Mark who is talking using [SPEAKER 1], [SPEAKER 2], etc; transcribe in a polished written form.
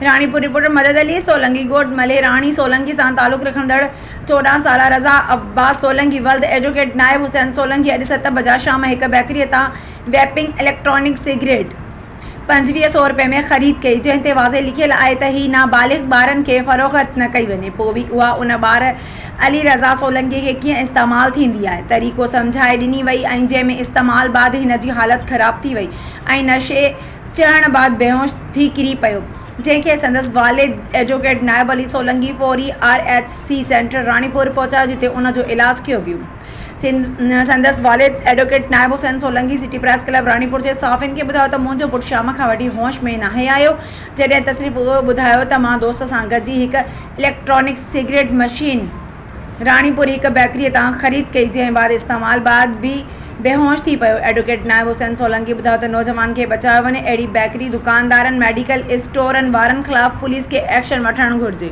[SPEAKER 1] Ranipur reporter मदद अली सोलंकी ॻोठ मल्हेराणी सोलंकी सां तालुक़ रखंदड़ 14 साला रज़ा अब्बास सोलंकी वल्द एडवोकेट नायब हुसैन सोलंकी अॼु 7 बजे शाम हिकु बेकरीअ तां वेपिंग इलेक्ट्रॉनिक सिगरेट 2500 रुपए में ख़रीद कई, जंहिं ते वाज़े लिखियल आहे त ही नाबालिग ॿारनि खे फ़रोख़्त न कई वञे। पोइ बि उहा उन ॿार अली रज़ा सोलंकी खे कीअं इस्तेमालु थींदी आहे तरीक़ो सम्झाए ॾिनी वई ऐं जंहिंमें इस्तेमालु बाद हिन जी हालत ख़राब थी वई ऐं नशे चढ़ण बाद बेहोश थी किरी पियो, जंहिंखे संदसि वालिद एडवोकेट नायब अली सोलंकी फौरी RHC सेंटर रानीपुर पहुचायो, जिते उन जो इलाज कयो वियो। संदसि वालिद advocate Nayab Hussain Solanki city press club Ranipur जे सहाफ़ियुनि खे ॿुधायो त मुंहिंजो पुटु शाम खां वठी होश में नाहे आयो, जॾहिं त सिर्फ़ु उहो ॿुधायो त मां दोस्त सां गॾिजी हिकु इलेक्ट्रॉनिक सिगरेट मशीन रानीपुर हिकु बेकरीअ तां ख़रीद कई, जंहिं बाद इस्तेमाल बाद बि बेहोश थी पियो। एडवोकेट नायब हुसैन सोलंकी ॿुधायो त नौजवान खे बचायो वञे। अहिड़ी बेकरी दुकानदारनि मेडिकल स्टोरनि वारनि ख़िलाफ़ पुलिस खे एक्शन वठणु घुरिजे।